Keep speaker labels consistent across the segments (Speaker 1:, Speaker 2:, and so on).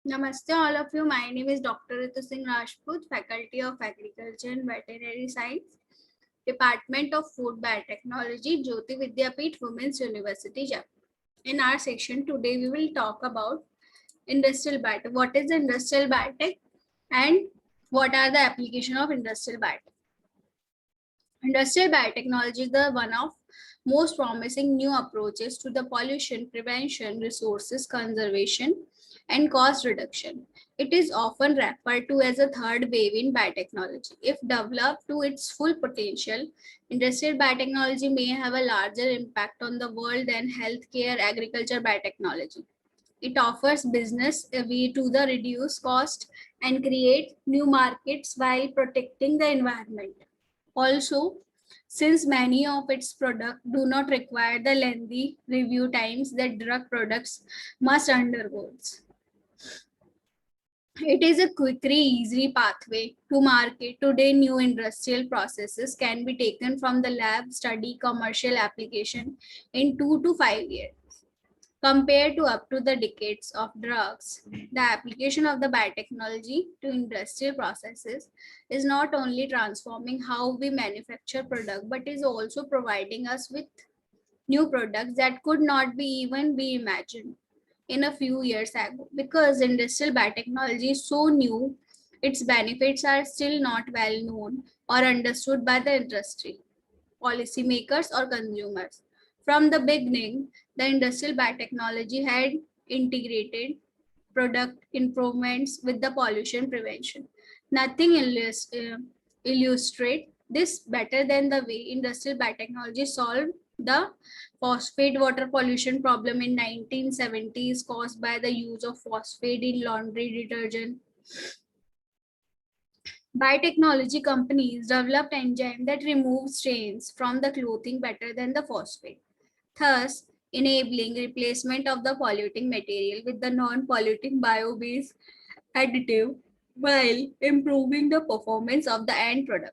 Speaker 1: Namaste all of you. My name is Dr. Ritu Singh Rajput, Faculty of Agriculture and Veterinary Science, Department of Food Biotechnology, Jyoti Vidyapeeth Women's University, Jaipur. In our section today, we will talk about industrial biotech. What is industrial biotech and what are the application of industrial biotech? Industrial biotechnology is the one of most promising new approaches to the pollution prevention, resources conservation, and cost reduction. It is often referred to as a third wave in biotechnology. If developed to its full potential, industrial biotechnology may have a larger impact on the world than healthcare agriculture biotechnology. It offers business a way to the reduce cost and create new markets while protecting the environment. Also, since many of its products do not require the lengthy review times that drug products must undergo, it is a quickly easy pathway to market. Today, new industrial processes can be taken from the lab study commercial application in 2 to 5 years. Compared to up to the decades of drugs, the application of the biotechnology to industrial processes is not only transforming how we manufacture product, but is also providing us with new products that could not be even be imagined in a few years ago. Because industrial biotechnology is so new, its benefits are still not well known or understood by the industry, policymakers, or consumers. From the beginning, the industrial biotechnology had integrated product improvements with the pollution prevention. Nothing illustrate this better than the way industrial biotechnology solved the phosphate water pollution problem in 1970s caused by the use of phosphate in laundry detergent. Biotechnology companies developed enzymes that remove stains from the clothing better than the phosphate, thus enabling replacement of the polluting material with the non-polluting bio-based additive while improving the performance of the end product.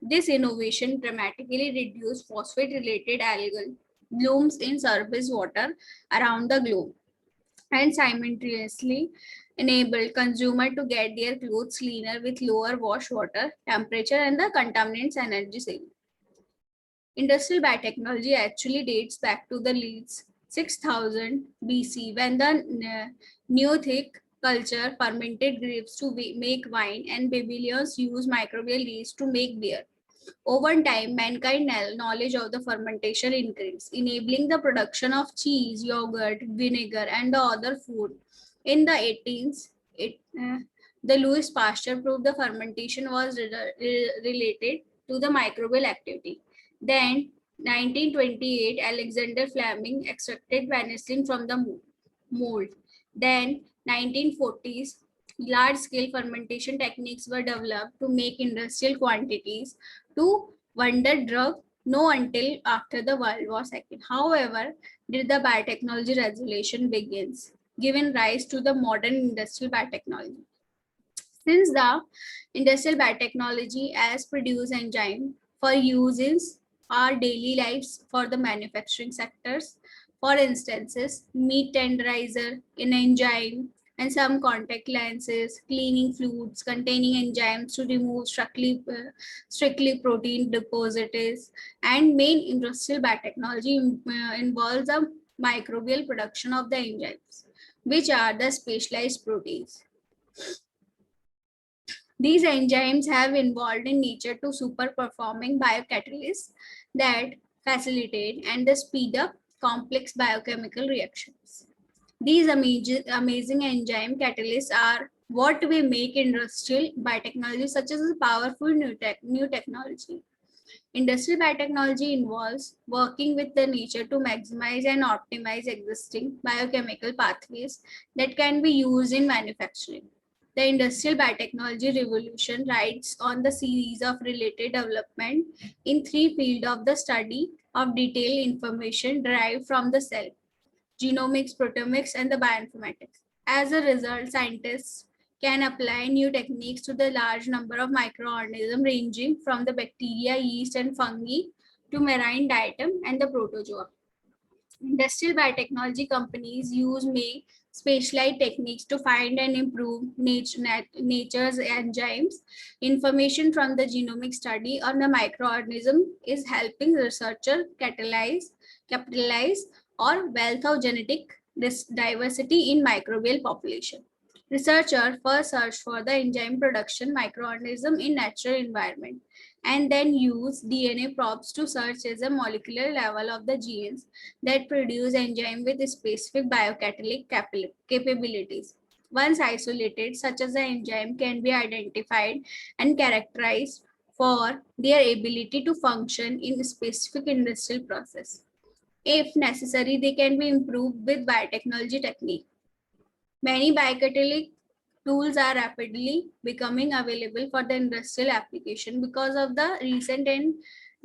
Speaker 1: This innovation dramatically reduced phosphate-related algal blooms in surface water around the globe and simultaneously enabled consumer to get their clothes cleaner with lower wash water temperature and the contaminants energy saving. Industrial biotechnology actually dates back to the leads 6000 BC when the Neolithic culture fermented grapes to make wine and Babylonians used microbial yeast to make beer. Over time, mankind knowledge of the fermentation increased, enabling the production of cheese, yogurt, vinegar, and the other food. In the 18th, the Louis Pasteur proved the fermentation was related to the microbial activity. Then, 1928, Alexander Fleming extracted penicillin from the mold. Then, 1940s, large-scale fermentation techniques were developed to make industrial quantities to wonder drug no until after the World War II. However, did the biotechnology revolution begins, giving rise to the modern industrial biotechnology. Since the industrial biotechnology has produced enzyme for use in our daily lives for the manufacturing sectors, for instances, meat tenderizer in enzyme and some contact lenses, cleaning fluids containing enzymes to remove strictly protein deposits, and main industrial biotechnology involves the microbial production of the enzymes, which are the specialized proteins. These enzymes have evolved in nature to super performing biocatalysts that facilitate and speed up complex biochemical reactions. These amazing enzyme catalysts are what we make industrial biotechnology such as a powerful new technology. Industrial biotechnology involves working with the nature to maximize and optimize existing biochemical pathways that can be used in manufacturing. The industrial biotechnology revolution rides on the series of related development in three fields of the study of detailed information derived from the cell: genomics, proteomics, and the bioinformatics. As a result, scientists can apply new techniques to the large number of microorganisms ranging from the bacteria, yeast, and fungi to marine diatom and the protozoa. Industrial biotechnology companies use may specialized techniques to find and improve nature's enzymes. Information from the genomic study on the microorganism is helping researchers capitalize or wealth of genetic diversity in microbial population. Researchers first search for the enzyme production microorganism in natural environment and then use DNA probes to search as a molecular level of the genes that produce enzyme with specific biocatalytic capabilities. Once isolated, such as the enzyme can be identified and characterized for their ability to function in a specific industrial process. If necessary, they can be improved with biotechnology technique. Many biocatalytic tools are rapidly becoming available for the industrial application because of the recent and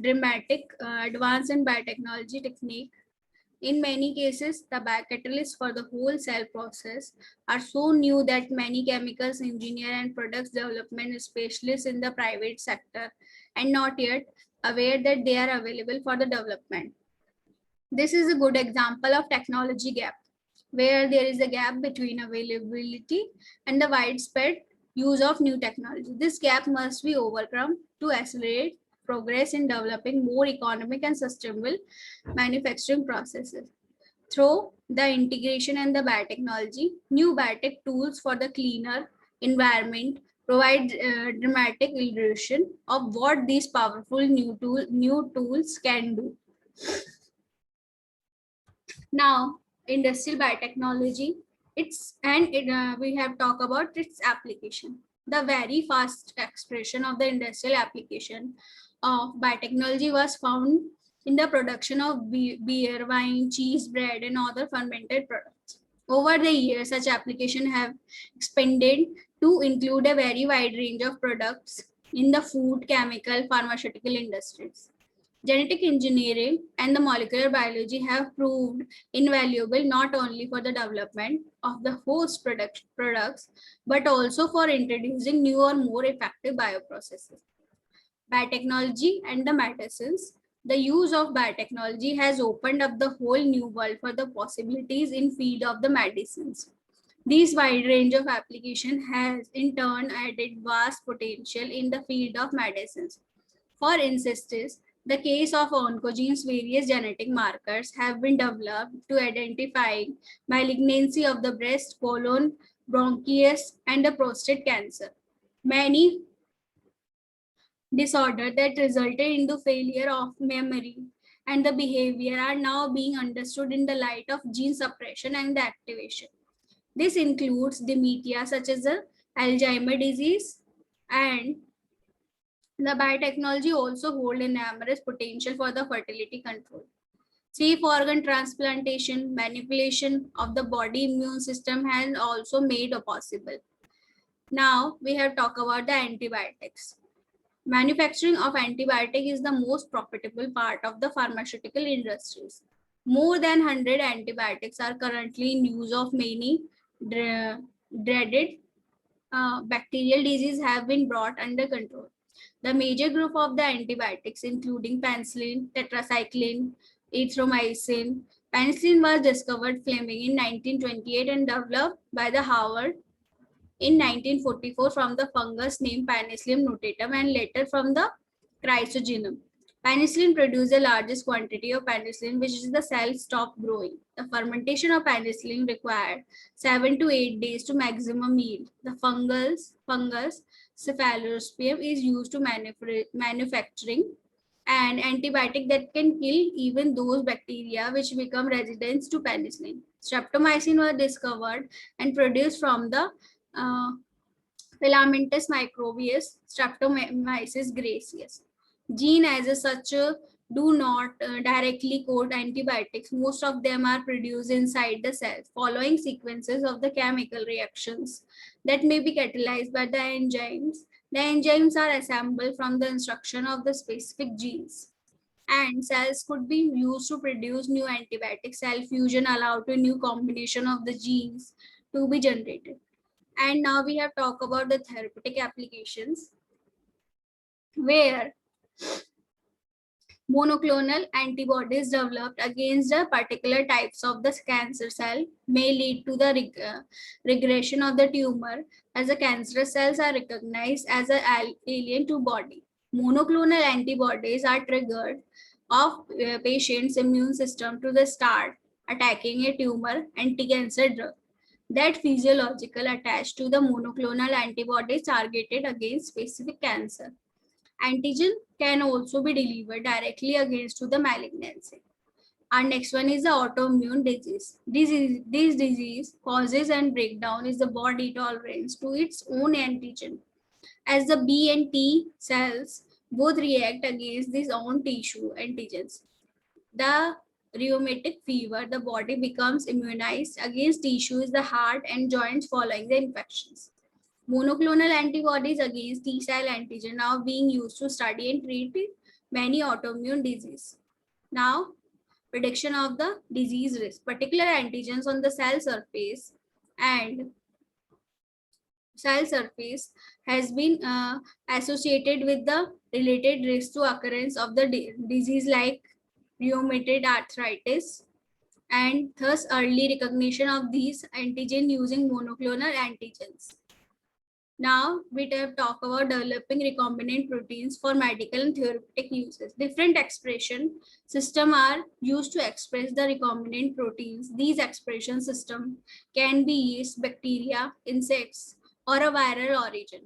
Speaker 1: dramatic advance in biotechnology technique. In many cases, the biocatalysts for the whole cell process are so new that many chemicals engineer and products development specialists in the private sector and not yet aware that they are available for the development. This is a good example of technology gap, where there is a gap between availability and the widespread use of new technology. This gap must be overcome to accelerate progress in developing more economic and sustainable manufacturing processes. Through the integration and the biotechnology, new biotech tools for the cleaner environment provide dramatic illustration of what these powerful new tools can do. Now, industrial biotechnology, we have talked about its application. The very fast expression of the industrial application of biotechnology was found in the production of beer, wine, cheese, bread, and other fermented products. Over the years, such applications have expanded to include a very wide range of products in the food, chemical, pharmaceutical industries. Genetic engineering and the molecular biology have proved invaluable not only for the development of the host products, but also for introducing new or more effective bioprocesses. Biotechnology and the medicines. The use of biotechnology has opened up the whole new world for the possibilities in field of the medicines. This wide range of application has in turn added vast potential in the field of medicines. For instance, the case of oncogenes, various genetic markers have been developed to identify malignancy of the breast, colon, bronchius, and the prostate cancer. Many disorders that resulted in the failure of memory and the behavior are now being understood in the light of gene suppression and the activation. This includes dementia such as the Alzheimer's disease, and the biotechnology also hold enormous potential for the fertility control. Safe organ transplantation, manipulation of the body immune system has also made possible. Now we have talked about the antibiotics. Manufacturing of antibiotic is the most profitable part of the pharmaceutical industries. More than 100 antibiotics are currently in use of many dreaded bacterial diseases have been brought under control. The major group of the antibiotics, including penicillin, tetracycline, erythromycin. Penicillin was discovered Fleming in 1928 and developed by the Howard in 1944 from the fungus named Penicillium notatum and later from the Chrysogenum. Penicillin produces the largest quantity of penicillin, which is the cell stop growing. The fermentation of penicillin required 7 to 8 days to maximum yield. The fungus Cephalosporin is used to manufacturing an antibiotic that can kill even those bacteria which become residents to penicillin. Streptomycin was discovered and produced from the Filamentous microbius, Streptomyces gracius. Gene as such do not directly code antibiotics. Most of them are produced inside the cells following sequences of the chemical reactions that may be catalyzed by the enzymes. The enzymes are assembled from the instruction of the specific genes. And cells could be used to produce new antibiotics. Cell fusion allowed a new combination of the genes to be generated. And now we have talked about the therapeutic applications, where Monoclonal antibodies developed against the particular types of the cancer cell may lead to the regression of the tumor, as the cancerous cells are recognized as an alien to body. Monoclonal antibodies are triggered of patient's immune system to the start attacking a tumor anti-cancer drug that physiological attached to the monoclonal antibodies targeted against specific cancer. Antigen can also be delivered directly against to the malignancy. Our next one is the autoimmune disease. This disease causes and breakdown is the body tolerance to its own antigen. As the B and T cells both react against these own tissue antigens. The rheumatic fever, the body becomes immunized against tissues, the heart and joints following the infections. Monoclonal antibodies against T cell antigen now being used to study and treat many autoimmune diseases. Now, prediction of the disease risk. Particular antigens on the and cell surface has been associated with the related risk to occurrence of the disease like rheumatoid arthritis, and thus early recognition of these antigen using monoclonal antigens. Now we talk about developing recombinant proteins for medical and therapeutic uses. Different expression systems are used to express the recombinant proteins. These expression systems can be yeast, bacteria, insects, or a viral origin.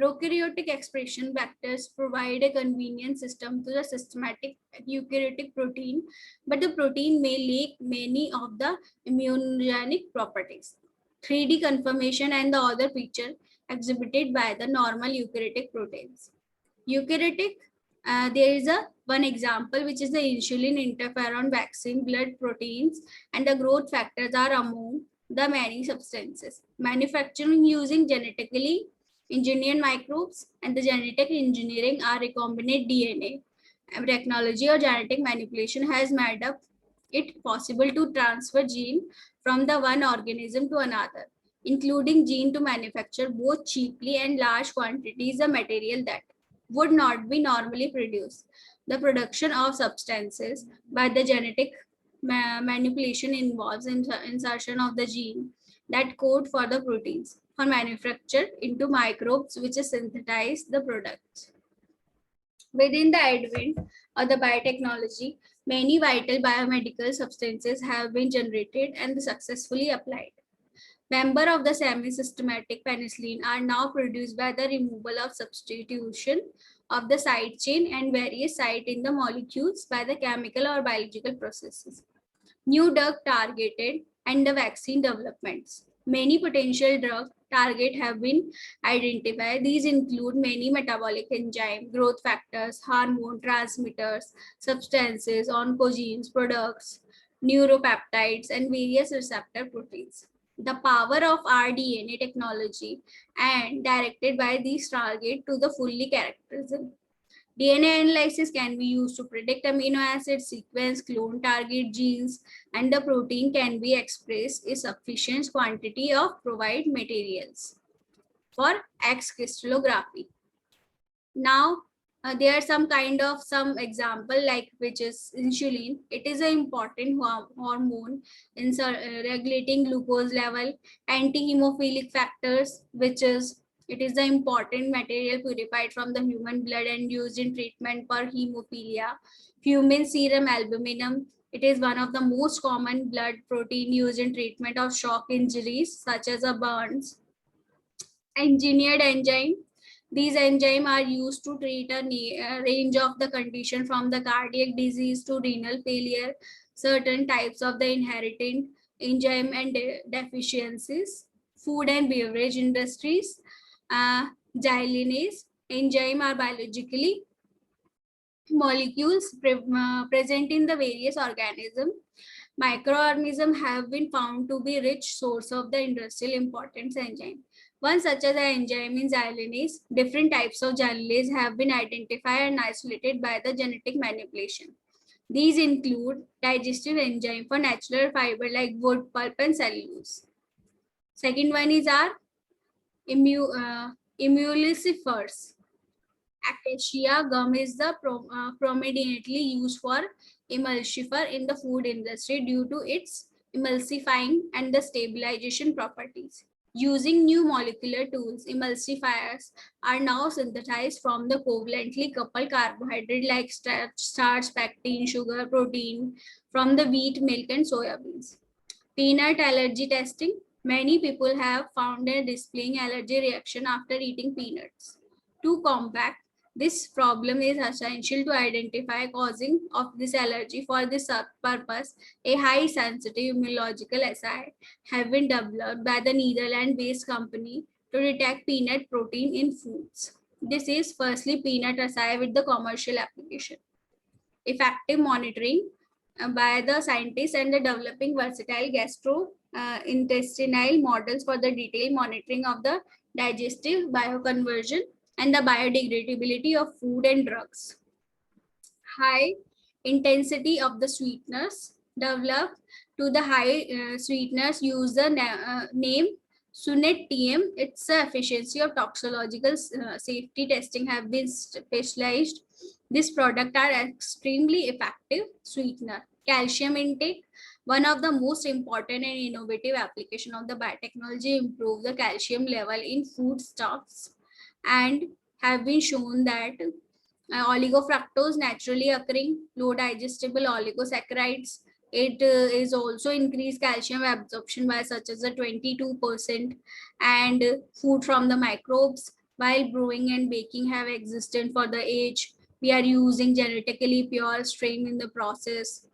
Speaker 1: Prokaryotic expression vectors provide a convenient system to the systematic eukaryotic protein, but the protein may lack many of the immunogenic properties. 3D conformation and the other feature exhibited by the normal eukaryotic proteins. Eukaryotic, there is a one example which is the insulin, interferon, vaccine, blood proteins, and the growth factors are among the many substances. Manufacturing using genetically engineered microbes and the genetic engineering are recombinant DNA. Technology or genetic manipulation has made up it possible to transfer gene from the one organism to another, including gene to manufacture both cheaply and large quantities of material that would not be normally produced. The production of substances by the genetic manipulation involves insertion of the gene that code for the proteins for manufacture into microbes which synthesize the products. Within the advent of the biotechnology, many vital biomedical substances have been generated and successfully applied. Members of the semi-systematic penicillin are now produced by the removal of substitution of the side chain and various site in the molecules by the chemical or biological processes. New drug targeted and the vaccine developments. Many potential drug target have been identified. These include many metabolic enzyme, growth factors, hormone transmitters, substances, oncogenes, products, neuropeptides, and various receptor proteins. The power of rDNA technology and directed by these target to the fully characterism. DNA analysis can be used to predict amino acid sequence, clone target genes, and the protein can be expressed in sufficient quantity of provide materials for X crystallography. Now, there are some example like which is insulin. It is an important hormone in regulating glucose level, anti-hemophilic factors, which is it is the important material purified from the human blood and used in treatment for hemophilia. Human serum albuminum. It is one of the most common blood protein used in treatment of shock injuries such as a burns. Engineered enzyme. These enzymes are used to treat a range of the condition from the cardiac disease to renal failure, certain types of the inherited enzyme and deficiencies. Food and beverage industries, xylinase enzyme are biologically molecules present in the various organisms. Microorganisms have been found to be rich source of the industrial importance enzyme. One such as the enzyme in xylinase, different types of xylinase have been identified and isolated by the genetic manipulation. These include digestive enzyme for natural fiber like wood, pulp, and cellulose. Second one is our emulsifiers. Acacia gum is the predominantly used for emulsifier in the food industry due to its emulsifying and the stabilization properties. Using new molecular tools, emulsifiers are now synthesized from the covalently coupled carbohydrate like starch, pectin, sugar, protein from the wheat, milk, and soya beans. Peanut allergy testing. Many people have found a displaying allergy reaction after eating peanuts. To combat this problem is essential to identify causing of this allergy. For this purpose, a high sensitive immunological assay have been developed by the Netherlands-based company to detect peanut protein in foods. This is firstly peanut assay with the commercial application. Effective monitoring by the scientists and the developing versatile gastrointestinal models for the detailed monitoring of the digestive bioconversion and the biodegradability of food and drugs. High intensity of the sweeteners developed to the high sweeteners use the name Sunet TM. Its efficiency of toxicological safety testing have been specialized. This product are extremely effective sweetener. Calcium intake, one of the most important and innovative application of the biotechnology, improve the calcium level in foodstuffs and have been shown that oligofructose naturally occurring low digestible oligosaccharides. It is also increased calcium absorption by such as a 22%, and food from the microbes while brewing and baking have existed for the age. We are using genetically pure strain in the process,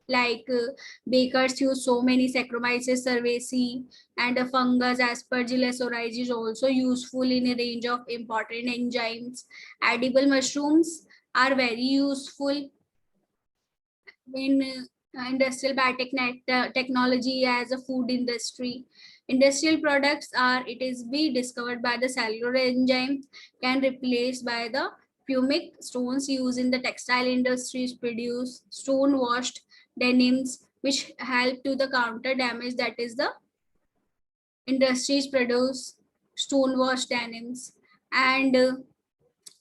Speaker 1: like bakers use so many Saccharomyces cerevisiae, and a fungus Aspergillus oryz is also useful in a range of important enzymes. Edible mushrooms are very useful in industrial biotechnology as a food industry. Industrial products are, it is be discovered by the cellular enzyme, can replace by the pumic stones used in the textile industries, produce stone washed denims which help to the counter damage, that is the industries produce stone washed denims, and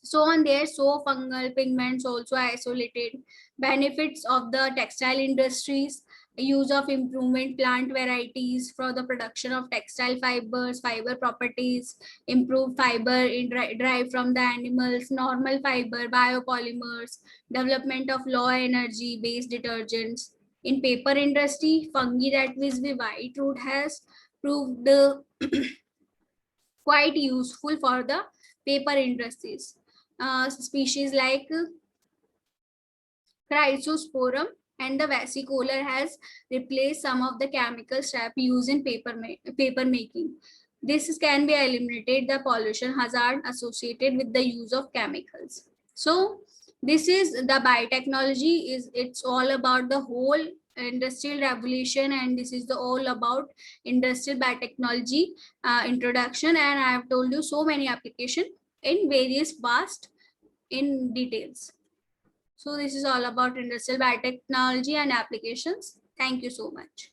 Speaker 1: so on there. So fungal pigments also isolated. Benefits of the textile industries: use of improvement plant varieties for the production of textile fibers, fiber properties, improved fiber derived from the animals, normal fiber, biopolymers, development of low energy based detergents. In paper industry, fungi that is the white root has proved quite useful for the paper industries. Species like Chrysosporum and the vesicolor has replaced some of the chemical strap used in paper making. This can be eliminated the pollution hazard associated with the use of chemicals. So this is the biotechnology, is it's all about the whole industrial revolution, and this is the all about industrial biotechnology introduction, and I have told you so many application in various vast in details. So this is all about industrial biotechnology and applications. Thank you so much.